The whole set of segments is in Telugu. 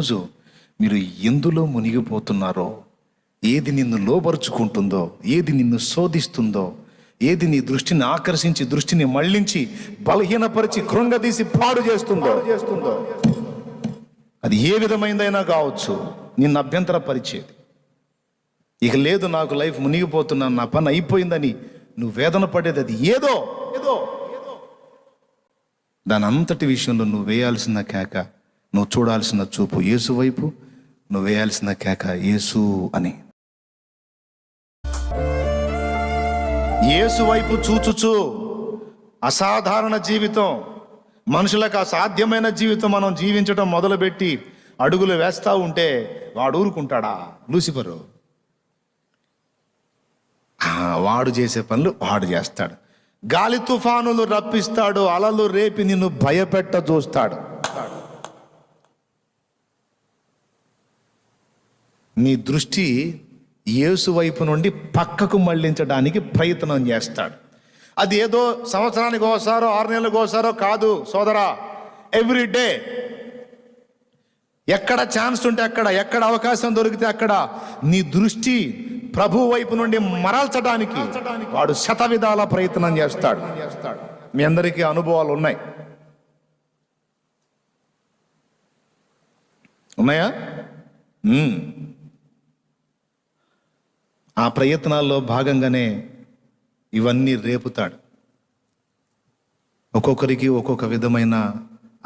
ఈరోజు మీరు ఎందులో మునిగిపోతున్నారో, ఏది నిన్ను లోబరుచుకుంటుందో, ఏది నిన్ను శోధిస్తుందో, ఏది నీ దృష్టిని ఆకర్షించి దృష్టిని మళ్లించి బలహీనపరిచి కృంగదీసి పాడు చేస్తుందో, అది ఏ విధమైందైనా కావచ్చు, నిన్ను అభ్యంతరపరిచేది. ఇక లేదు, నాకు లైఫ్ మునిగిపోతున్నాను, నా పని అయిపోయిందని నువ్వు వేదన పడేది అది ఏదో దాని అంతటి విషయంలో నువ్వు వేయాల్సిన కేక, నువ్వు చూడాల్సిన చూపు యేసు వైపు, నువ్వు వేయాల్సిన కేక యేసు అని. యేసు వైపు చూచుచు అసాధారణ జీవితం, మనుషులకు అసాధ్యమైన జీవితం మనం జీవించడం మొదలుపెట్టి అడుగులు వేస్తూ ఉంటే వాడు ఊరుకుంటాడా? లూసిఫరు వాడు చేసే పనులు వాడు చేస్తాడు. గాలి తుఫానులు రప్పిస్తాడు, అలలు రేపి నిన్ను భయపెట్ట చూస్తాడు. నీ దృష్టి యేసు వైపు నుండి పక్కకు మళ్లించడానికి ప్రయత్నం చేస్తాడు. అది ఏదో సంవత్సరానికి ఒకసారో 6 నెలలకు ఒకసారో కాదు సోదరా, ఎవ్రీ డే. ఎక్కడ ఛాన్స్ ఉంటే అక్కడ, ఎక్కడ అవకాశం దొరికితే అక్కడ నీ దృష్టి ప్రభు వైపు నుండి మరల్చడానికి వాడు శతవిధాల ప్రయత్నం చేస్తాడు. మీ అందరికీ అనుభవాలు ఉన్నాయా? ఆ ప్రయత్నాల్లో భాగంగానే ఇవన్నీ రేపుతాడు. ఒక్కొక్కరికి ఒక్కొక్క విధమైన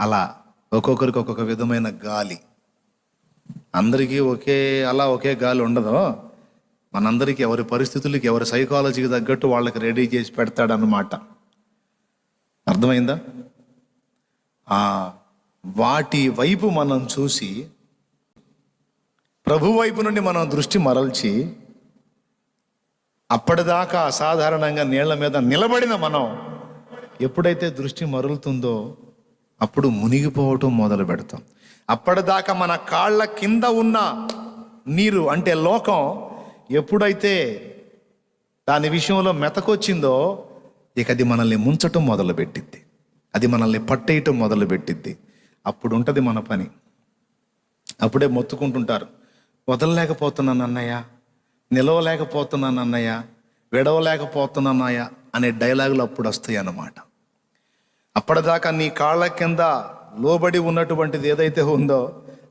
అలా, ఒక్కొక్కరికి ఒక్కొక్క విధమైన గాలి. అందరికీ ఒకే గాలి ఉండదు. మనందరికీ ఎవరి పరిస్థితులకి, ఎవరి సైకాలజీకి తగ్గట్టు వాళ్ళకి రెడీ చేసి పెడతాడన్నమాట. అర్థమైందా? వాటి వైపు మనం చూసి ప్రభు వైపు నుండి మనం దృష్టి మరల్చి, అప్పటిదాకా అసాధారణంగా నీళ్ల మీద నిలబడిన మనం ఎప్పుడైతే దృష్టి మరలుతుందో అప్పుడు మునిగిపోవటం మొదలు పెడతాం. అప్పటిదాకా మన కాళ్ళ కింద ఉన్న నీరు అంటే లోకం ఎప్పుడైతే దాని విషయంలో మెతకొచ్చిందో ఇక అది మనల్ని ముంచటం మొదలుపెట్టిద్ది, అది మనల్ని పట్టేయటం మొదలుపెట్టిద్ది. అప్పుడు ఉంటుంది మన పని. అప్పుడే మొత్తుకుంటుంటారు, వదలలేకపోతున్నాను అన్నయ్య, నిలవలేకపోతున్నాను అన్నయ్య, విడవలేకపోతున్నానయ్య అనే డైలాగులు అప్పుడు వస్తాయి అన్నమాట. అప్పటిదాకా నీ కాళ్ళ కింద లోబడి ఉన్నటువంటిది ఏదైతే ఉందో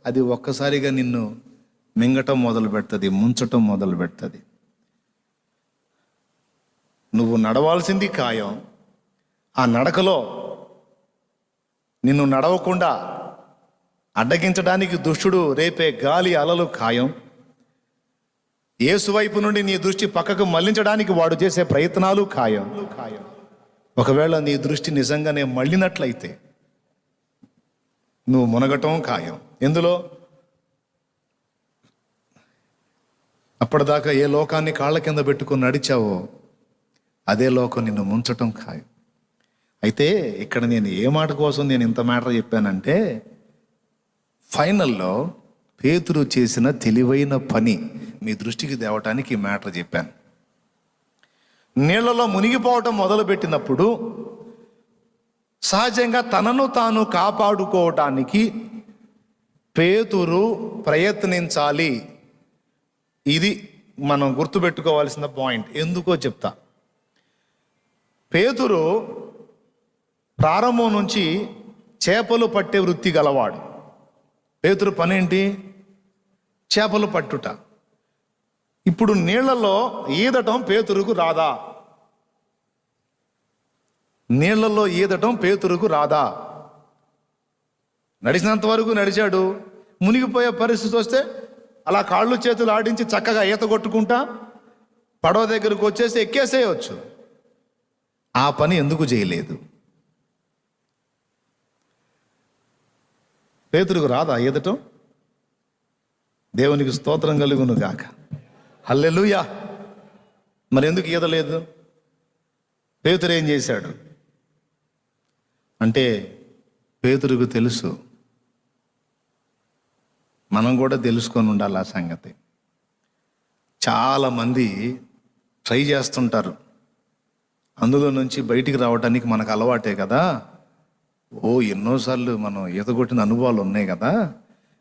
అది ఒక్కసారిగా నిన్ను మింగటం మొదలు పెడుతుంది, ముంచటం మొదలు పెడుతుంది. నువ్వు నడవాల్సింది ఖాయం. ఆ నడకలో నిన్ను నడవకుండా అడ్డగించడానికి దుష్టుడు రేపే గాలి అలలు ఖాయం. యేసు వైపు నుండి నీ దృష్టి పక్కకు మళ్లించడానికి వాడు చేసే ప్రయత్నాలు ఖాయం. ఒకవేళ నీ దృష్టి నిజంగానే మళ్ళినట్లయితే నువ్వు మునగటం ఖాయం. ఎందులో? అప్పటిదాకా ఏ లోకాన్ని కాళ్ళ కింద పెట్టుకుని నడిచావో అదే లోకం నిన్ను ముంచటం ఖాయం. అయితే ఇక్కడ నేను ఏ మాట కోసం నేను ఇంత మ్యాటర్ చెప్పానంటే, ఫైనల్లో పేతురు చేసిన తెలివైన పని మీ దృష్టికి తేవటానికి ఈ మ్యాటర్ చెప్పాను. నీళ్లలో మునిగిపోవటం మొదలుపెట్టినప్పుడు సహజంగా తనను తాను కాపాడుకోవటానికి పేతురు ప్రయత్నించాలి. ఇది మనం గుర్తుపెట్టుకోవాల్సిన పాయింట్. ఎందుకో చెప్తా. పేతురు ప్రారంభం నుంచి చేపలు పట్టే వృత్తి గలవాడు. పేతురు పనేంటి? చేపలు పట్టుట. ఇప్పుడు నీళ్లలో ఈదటం పేతురుకు రాదా? నీళ్లలో ఈదటం పేతురుకు రాదా? నడిచినంత వరకు నడిచాడు. మునిగిపోయే పరిస్థితి వస్తే అలా కాళ్ళు చేతులు ఆడించి చక్కగా ఈత కొట్టుకుంటా పడవ దగ్గరకు వచ్చేసి ఎక్కేసేయచ్చు. ఆ పని ఎందుకు చేయలేదు? పేతురుకు రాదా ఈదటం? దేవునికి స్తోత్రం కలుగును గాక. హల్లెలూయా. మరి ఎందుకు ఈదలేదు? పేతురు ఏం చేశాడు అంటే, పేతురుకు తెలుసు, మనం కూడా తెలుసుకొని ఉండాలి ఆ సంగతి. చాలామంది ట్రై చేస్తుంటారు, అందులో నుంచి బయటికి రావడానికి మనకు అలవాటే కదా. ఎన్నోసార్లు మనం ఈత కొట్టిన అనుభవాలు ఉన్నాయి కదా,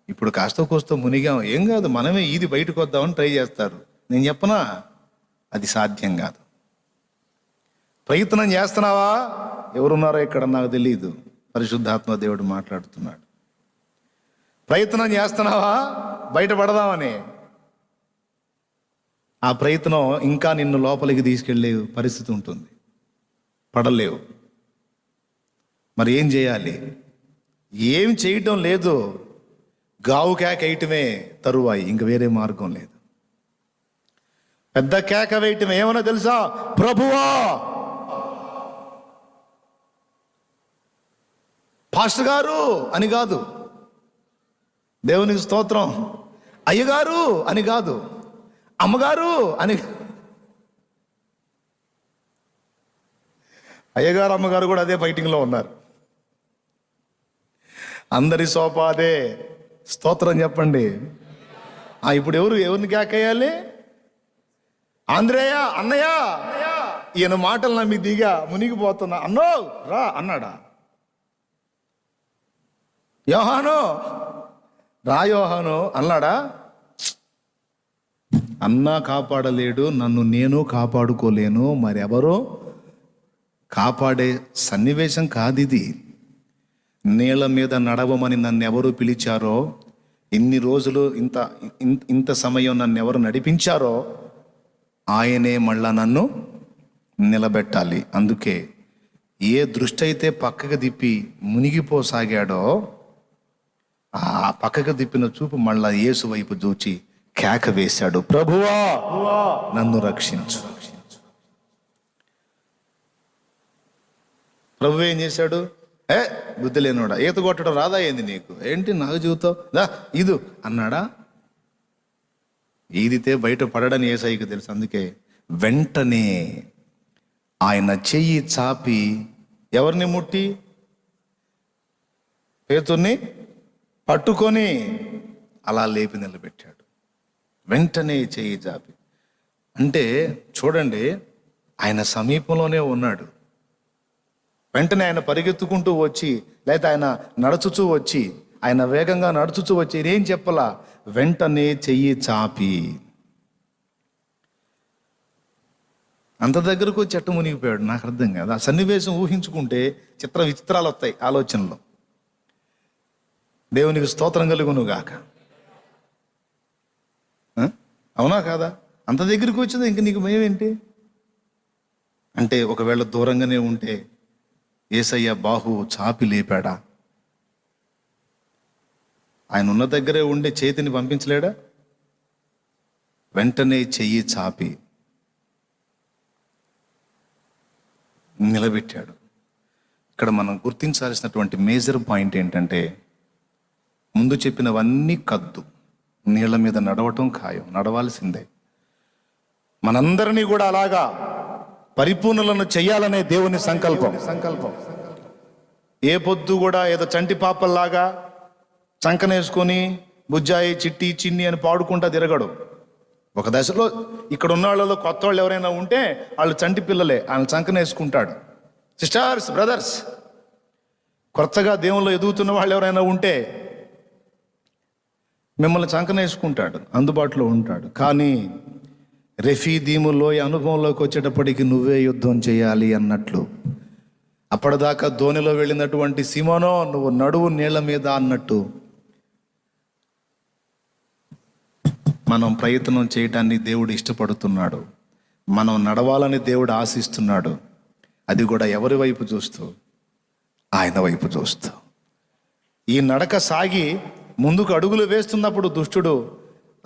ఇప్పుడు కాస్త కోస్త మునిగాం, ఏం కాదు, మనమే ఈది బయటకు వద్దామని ట్రై చేస్తారు. నేను చెప్పనా, అది సాధ్యం కాదు. ప్రయత్నం చేస్తున్నావా? ఎవరున్నారో ఇక్కడ నాకు తెలియదు, పరిశుద్ధాత్మ దేవుడు మాట్లాడుతున్నాడు. ప్రయత్నం చేస్తున్నావా బయటపడదామని? ఆ ప్రయత్నం ఇంకా నిన్ను లోపలికి తీసుకెళ్ళే పరిస్థితి ఉంటుంది, పడలేవు. మరి ఏం చేయాలి? ఏం చేయటం లేదు, గావు కేక వేయటమే తరువాయి, ఇంక వేరే మార్గం లేదు. పెద్ద కేక వేయటం ఏమన్నా తెలుసా? ప్రభువా, పాస్టర్ గారు అని కాదు, దేవునికి స్తోత్రం, అయ్యగారు అని కాదు, అమ్మగారు అని. అయ్యగారు అమ్మగారు కూడా అదే ఫైటింగ్లో ఉన్నారు. అందరి సోపాదే. స్తోత్రం చెప్పండి. ఇప్పుడు ఎవరిని కేకేయాలి? ఆంధ్రేయ, అన్నయ్య, ఈయన మాటలు నమ్మి దిగా మునిగిపోతున్నా. అన్నో రా అన్నాడా? యోహాను రా, యోహాను అన్నాడా? అన్నా కాపాడలేడు, నన్ను నేను కాపాడుకోలేను, మరి ఎవరో కాపాడే సన్నివేశం కాదు ఇది. నీళ్ళ మీద నడవమని నన్ను ఎవరు పిలిచారో, ఇన్ని రోజులు ఇంత సమయం నన్ను ఎవరు నడిపించారో, ఆయనే మళ్ళా నన్ను నిలబెట్టాలి. అందుకే ఏ దృష్టి అయితే పక్కకు తిప్పి మునిగిపోసాగాడో, ఆ పక్కకు తిప్పిన చూపు మళ్ళా యేసు వైపు చూచి కేక వేశాడు, ప్రభువా నన్ను రక్షించు. ప్రభు ఏం చేశాడు? బుద్ధి లేనోడా, ఈత కొట్టడం రాదా ఏంది నీకు? ఏంటి నాకు చెబుతావు, దా ఈదు అన్నాడా? ఈదితే బయట పడడని యేసయ్యకి తెలుసు. అందుకే వెంటనే ఆయన చెయ్యి చాపి ఎవరిని ముట్టి? పేతుర్ని పట్టుకొని అలా లేపి నిలబెట్టాడు. వెంటనే చెయ్యి చాపి. అంటే చూడండి, ఆయన సమీపంలోనే ఉన్నాడు. వెంటనే ఆయన పరిగెత్తుకుంటూ వచ్చి, లేకపోతే ఆయన నడుచుచూ వచ్చి, ఆయన వేగంగా నడుచుచూ వచ్చి ఏం చెప్పలా, వెంటనే చెయ్యి చాపి. అంత దగ్గరకు వచ్చి ఎట్ట మునిగిపోయాడు నాకు అర్థం కాదు. ఆ సన్నివేశం ఊహించుకుంటే చిత్ర విచిత్రాలు వస్తాయి ఆలోచనలో. దేవునికి స్తోత్రం కలుగును గాక. అవునా కాదా? అంత దగ్గరికి వచ్చింది, ఇంక నీకు భయం అంటే ఒకవేళ దూరంగానే ఉంటే యేసయ్య బాహు చాపి లేపాడా? ఆయన ఉన్న దగ్గరే ఉండే చేతిని పంపించలేడా? వెంటనే చెయ్యి చాపి నిలబెట్టాడు. ఇక్కడ మనం గుర్తించాల్సినటువంటి మేజర్ పాయింట్ ఏంటంటే, ముందు చెప్పినవన్నీ కద్దు, నీళ్ల మీద నడవటం ఖాయం, నడవాల్సిందే. మనందరినీ కూడా అలాగా పరిపూర్ణులను చెయ్యాలనే దేవుని సంకల్పం. ఏ పొద్దు కూడా ఏదో చంటి పాపల్లాగా చంకనేసుకొని బుజ్జాయి చిట్టి చిన్ని అని పాడుకుంటా తిరగడు. ఒక దశలో ఇక్కడ ఉన్న వాళ్ళలో కొత్త వాళ్ళు ఎవరైనా ఉంటే వాళ్ళు చంటి పిల్లలే, వాళ్ళని చంకనేసుకుంటాడు. సిస్టర్స్, బ్రదర్స్, కొత్తగా దేవుల్లో ఎదుగుతున్న వాళ్ళు ఎవరైనా ఉంటే మిమ్మల్ని చంకనేసుకుంటాడు, అందుబాటులో ఉంటాడు. కానీ రెఫీదీములో ఈ అనుభవంలోకి వచ్చేటప్పటికి నువ్వే యుద్ధం చేయాలి అన్నట్లు, అప్పటిదాకా ధోనిలో వెళ్ళినటువంటి సిమోనో నువ్వు నడువు నీళ్ల మీద అన్నట్టు, మనం ప్రయత్నం చేయటాన్ని దేవుడు ఇష్టపడుతున్నాడు. మనం నడవాలని దేవుడు ఆశిస్తున్నాడు. అది కూడా ఎవరి వైపు చూస్తూ? ఆయన వైపు చూస్తూ. ఈ నడక సాగి ముందుకు అడుగులు వేస్తున్నప్పుడు దుష్టుడు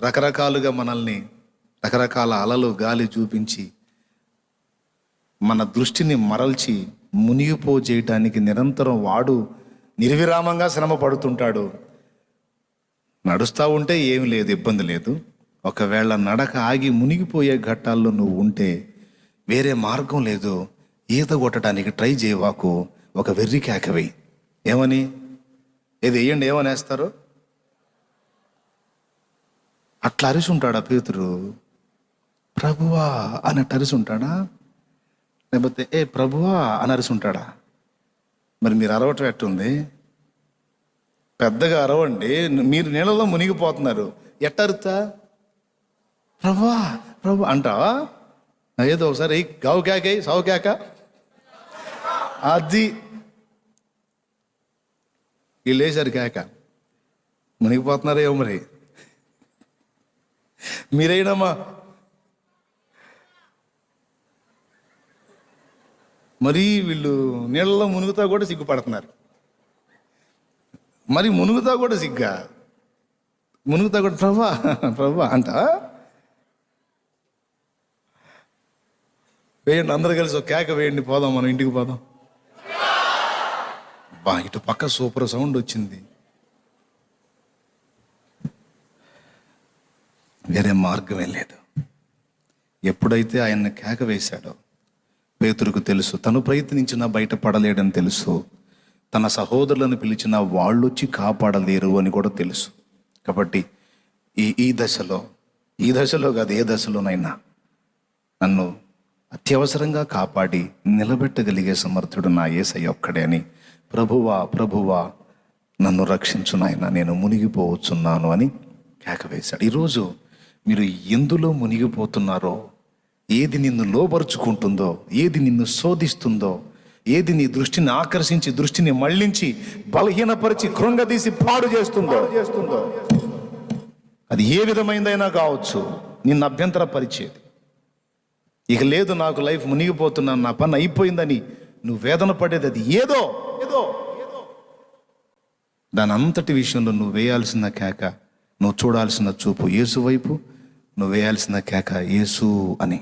రకరకాలుగా మనల్ని రకరకాల అలలు గాలి చూపించి మన దృష్టిని మరల్చి మునిగిపో చేయటానికి నిరంతరం వాడు నిర్విరామంగా శ్రమ పడుతుంటాడు. నడుస్తూ ఉంటే ఏమి లేదు, ఇబ్బంది లేదు. ఒకవేళ నడక ఆగి మునిగిపోయే ఘట్టాల్లో నువ్వు ఉంటే వేరే మార్గం లేదు, ఈత కొట్టడానికి ట్రై చేయవాకు, ఒక వెర్రి కేకవి. ఏమని? ఏది వేయండి, ఏమనేస్తారు? అట్లా అరిసి ఉంటాడా పేతురు? ప్రభువా అన్నట్టు అరిసి ఉంటాడా? లేకపోతే ఏ ప్రభువా అని అరిసి ఉంటాడా? మరి మీరు అరవటం ఎట్టుంది? పెద్దగా అరవండి, మీరు నీళ్ళలో మునిగిపోతున్నారు. ఎట్టరుతా ప్రభా ప్రభా అంటావా? ఏదో ఒకసారి గావు కేక సావు కేక, అది వీళ్ళు వేసారు కేక, మునిగిపోతున్నారేమో మరి. మీరైనామా మరి వీళ్ళు నీళ్ళలో మునుగుతా కూడా సిగ్గుపడుతున్నారు. మరి మునుగుతా కూడా సిగ్గా, మునుగుతా కూడా ప్రభా ప్రభా అంట. వేయండి అందరు కలిసి ఒక కేక వేయండి, పోదాం మనం ఇంటికి పోదాం. బా ఇటు పక్క సూపర్ సౌండ్ వచ్చింది. వేరే మార్గమే లేదు. ఎప్పుడైతే ఆయన కేక వేశాడో పేతురుకు తెలుసు, తను ప్రయత్నించినా బయటపడలేడని తెలుసు. తన సహోదరులను పిలిచిన వాళ్ళు వచ్చి కాపాడలేరు అని కూడా తెలుసు. కాబట్టి ఈ దశలో కాదు, ఏ దశలోనైనా నన్ను అత్యవసరంగా కాపాడి నిలబెట్టగలిగే సమర్థుడు నా యేసయ్య ఒక్కడే అని, ప్రభువా నన్ను రక్షించు నాయన, నేను మునిగిపోవచ్చున్నాను అని కేక వేశాడు. ఈరోజు మీరు ఎందులో మునిగిపోతున్నారో, ఏది నిన్ను లోబరుచుకుంటుందో, ఏది నిన్ను శోధిస్తుందో, ఏది నీ దృష్టిని ఆకర్షించి దృష్టిని మళ్లించి బలహీనపరిచి కృంగదీసి పాడు చేస్తుందో, అది ఏ విధమైందైనా కావచ్చు, నిన్ను అభ్యంతరపరిచేది. ఇక లేదు నాకు లైఫ్, మునిగిపోతున్నాను, నా పని అయిపోయిందని నువ్వు వేదన పడేది అది ఏదో దాని అంతటి విషయంలో నువ్వు వేయాల్సిన కేక, నువ్వు చూడాల్సిన చూపు యేసు వైపు, నువ్వు వేయాల్సిన కేక యేసు అని.